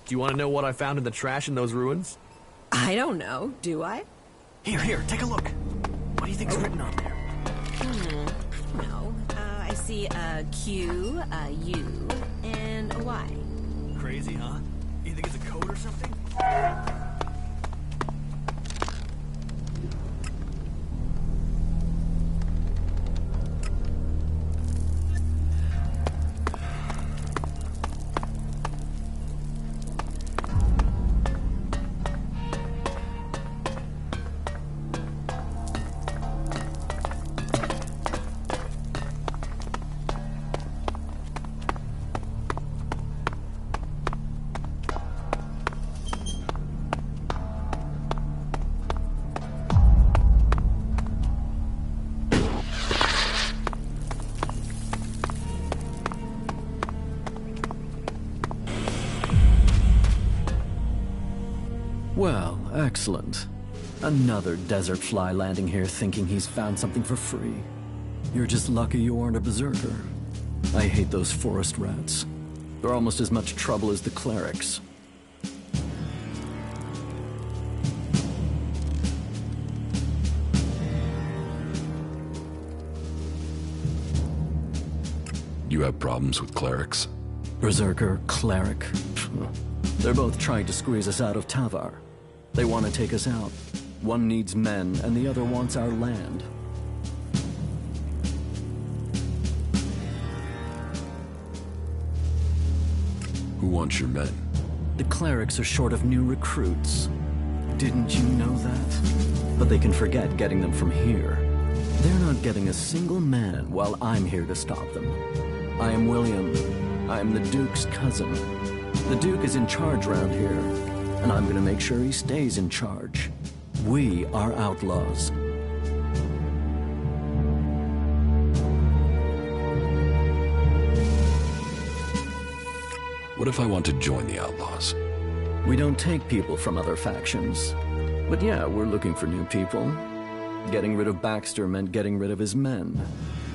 Do you want to know what I found in the trash in those ruins? I don't know, do I? Here, take a look. What do you think's written on there? No. I see a Q, a U, and a Y. Crazy, huh? You think it's a code or something? Well, excellent. Another desert fly landing here thinking he's found something for free. You're just lucky you aren't a berserker. I hate those forest rats. They're almost as much trouble as the clerics. You have problems with clerics? Berserker, cleric. They're both trying to squeeze us out of Tavar. They want to take us out. One needs men, and the other wants our land. Who wants your men? The clerics are short of new recruits. Didn't you know that? But they can forget getting them from here. They're not getting a single man while I'm here to stop them. I am William. I am the Duke's cousin. The Duke is in charge around here, and I'm gonna make sure he stays in charge. We are outlaws. What if I want to join the outlaws? We don't take people from other factions. But yeah, we're looking for new people. Getting rid of Baxter meant getting rid of his men.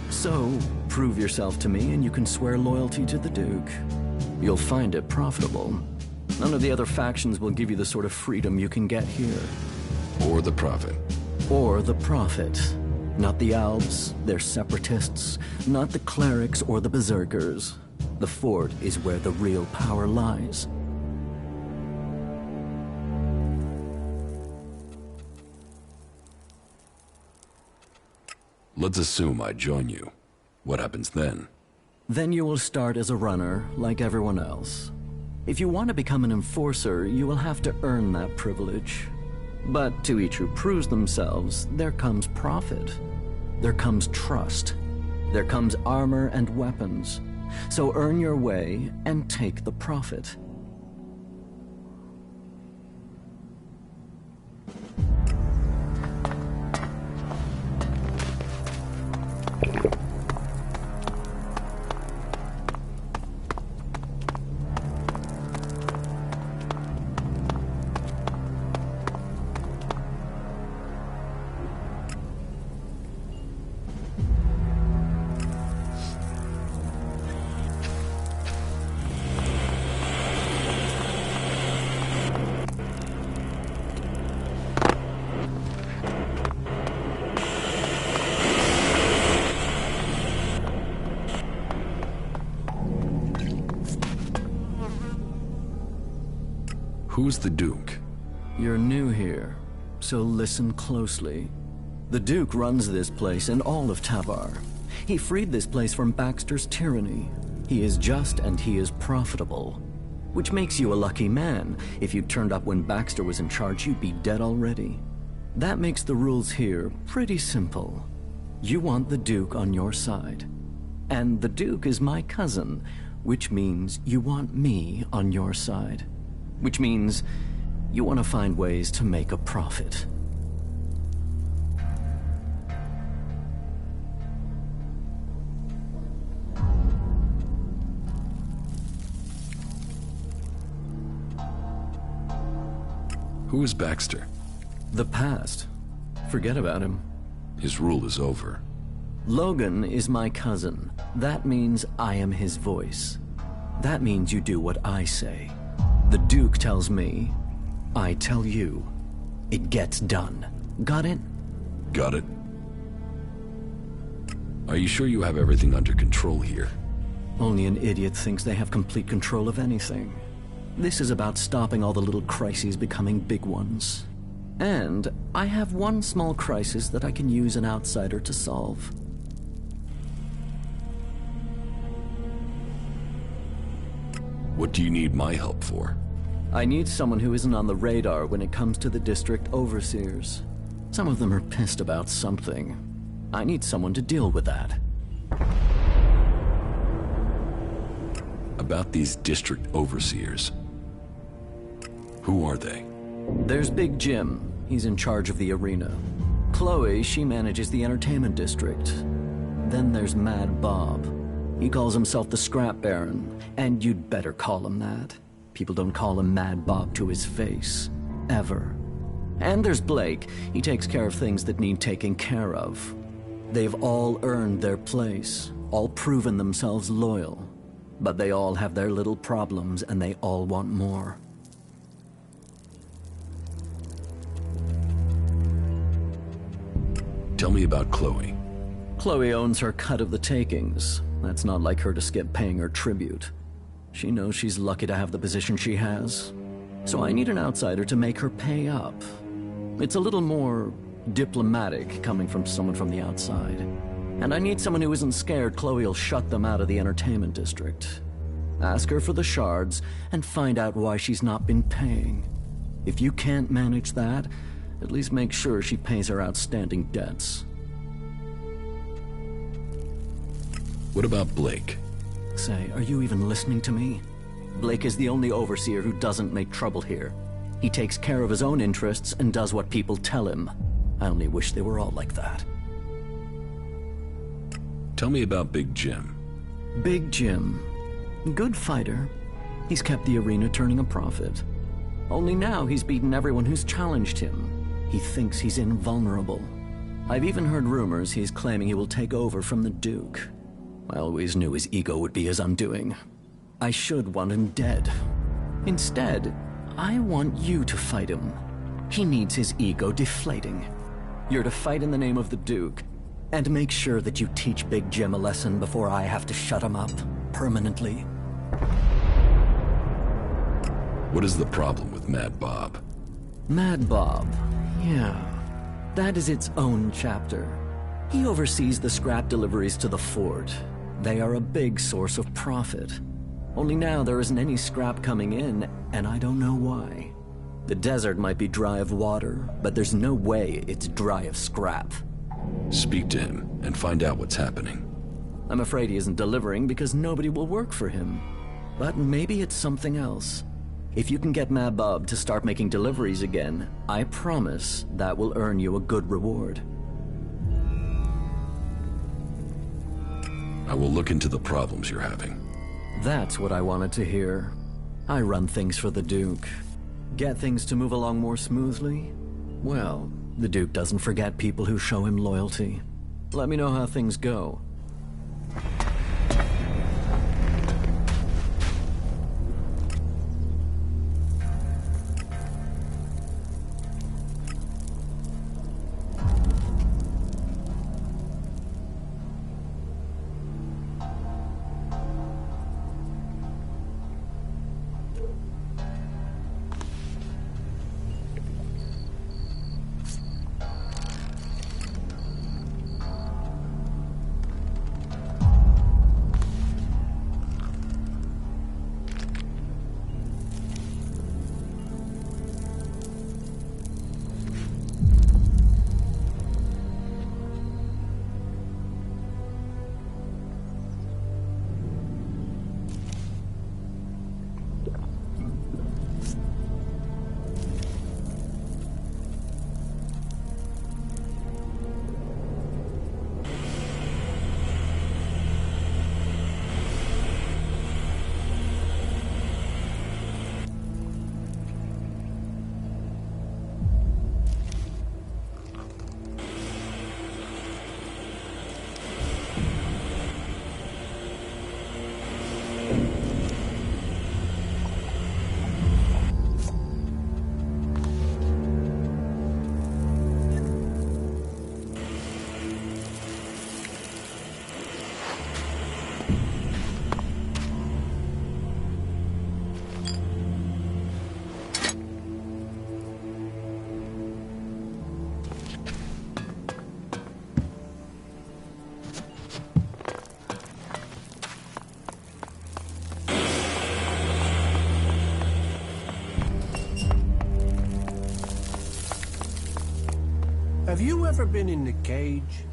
So, prove yourself to me and you can swear loyalty to the Duke. You'll find it profitable. None of the other factions will give you the sort of freedom you can get here. Or the Prophet. Or the Prophet. Not the Albs, they're separatists. Not the clerics or the berserkers. The fort is where the real power lies. Let's assume I join you. What happens then? Then you will start as a runner, like everyone else. If you want to become an enforcer, you will have to earn that privilege. But to each who proves themselves, there comes profit. There comes trust. There comes armor and weapons. So earn your way and take the profit. Who's the Duke? You're new here, so listen closely. The Duke runs this place and all of Tavar. He freed this place from Baxter's tyranny. He is just and he is profitable. Which makes you a lucky man. If you turned up when Baxter was in charge, you'd be dead already. That makes the rules here pretty simple. You want the Duke on your side. And the Duke is my cousin, which means you want me on your side. Which means you want to find ways to make a profit. Who is Baxter? The past. Forget about him. His rule is over. Logan is my cousin. That means I am his voice. That means you do what I say. The Duke tells me, I tell you. It gets done. Got it? Got it. Are you sure you have everything under control here? Only an idiot thinks they have complete control of anything. This is about stopping all the little crises becoming big ones. And I have one small crisis that I can use an outsider to solve. What do you need my help for? I need someone who isn't on the radar when it comes to the district overseers. Some of them are pissed about something. I need someone to deal with that. About these district overseers. Who are they? There's Big Jim. He's in charge of the arena. Chloe, she manages the entertainment district. Then there's Mad Bob. He calls himself the Scrap Baron, and you'd better call him that. People don't call him Mad Bob to his face. Ever. And there's Blake. He takes care of things that need taking care of. They've all earned their place, all proven themselves loyal. But they all have their little problems, and they all want more. Tell me about Chloe. Chloe owns her cut of the takings. That's not like her to skip paying her tribute. She knows she's lucky to have the position she has. So I need an outsider to make her pay up. It's a little more diplomatic coming from someone from the outside. And I need someone who isn't scared Chloe will shut them out of the entertainment district. Ask her for the shards and find out why she's not been paying. If you can't manage that, at least make sure she pays her outstanding debts. What about Blake? Say, are you even listening to me? Blake is the only overseer who doesn't make trouble here. He takes care of his own interests and does what people tell him. I only wish they were all like that. Tell me about Big Jim. Big Jim. Good fighter. He's kept the arena turning a profit. Only now he's beaten everyone who's challenged him. He thinks he's invulnerable. I've even heard rumors he's claiming he will take over from the Duke. I always knew his ego would be his undoing. I should want him dead. Instead, I want you to fight him. He needs his ego deflating. You're to fight in the name of the Duke, and make sure that you teach Big Jim a lesson before I have to shut him up permanently. What is the problem with Mad Bob? Mad Bob, yeah. That is its own chapter. He oversees the scrap deliveries to the fort. They are a big source of profit. Only now there isn't any scrap coming in, and I don't know why. The desert might be dry of water, but there's no way it's dry of scrap. Speak to him and find out what's happening. I'm afraid he isn't delivering because nobody will work for him. But maybe it's something else. If you can get Mad Bob to start making deliveries again, I promise that will earn you a good reward. I will look into the problems you're having. That's what I wanted to hear. I run things for the Duke. Get things to move along more smoothly? Well, the Duke doesn't forget people who show him loyalty. Let me know how things go. Have you ever been in the cage?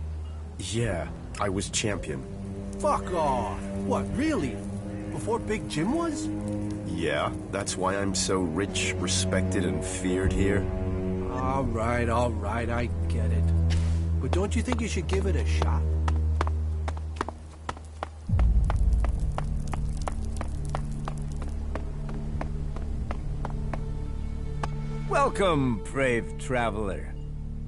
Yeah, I was champion. Fuck off! What, really? Before Big Jim was? Yeah, that's why I'm so rich, respected, and feared here. All right, I get it. But don't you think you should give it a shot? Welcome, brave traveler.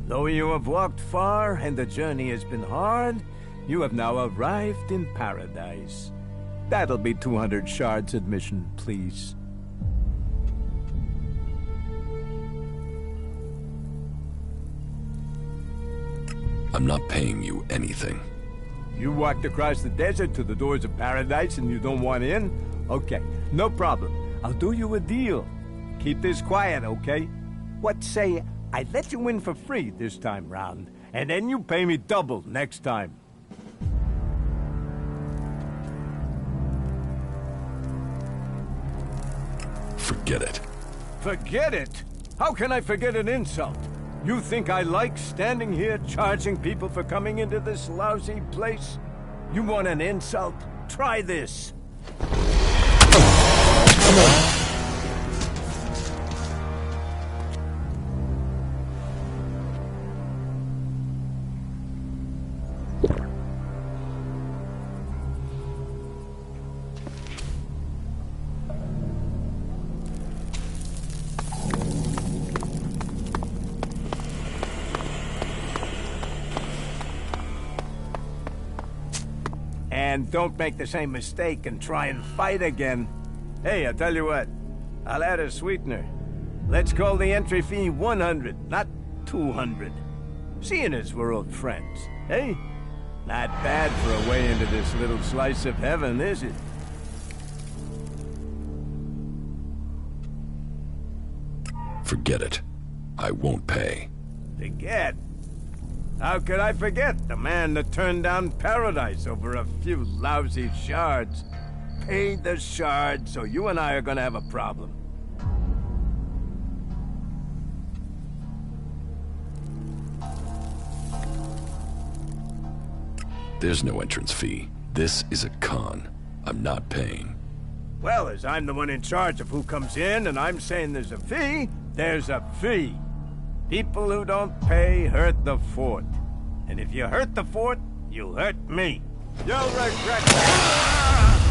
Though you have walked far and the journey has been hard, you have now arrived in paradise. That'll be 200 shards admission, please. I'm not paying you anything. You walked across the desert to the doors of paradise and you don't want in? Okay, no problem. I'll do you a deal. Keep this quiet, okay? What say I let you in for free this time round, and then you pay me double next time. Forget it. Forget it? How can I forget an insult? You think I like standing here charging people for coming into this lousy place? You want an insult? Try this. And don't make the same mistake and try and fight again. Hey, I tell you what, I'll add a sweetener. Let's call the entry fee 100, not 200. Seeing as we're old friends, hey? Not bad for a way into this little slice of heaven, is it? Forget it. I won't pay. Forget? How could I forget the man that turned down paradise over a few lousy shards? Pay the shards, so you and I are gonna have a problem. There's no entrance fee. This is a con. I'm not paying. Well, as I'm the one in charge of who comes in, and I'm saying there's a fee, there's a fee. People who don't pay hurt the fort. And if you hurt the fort, you hurt me. You'll regret that.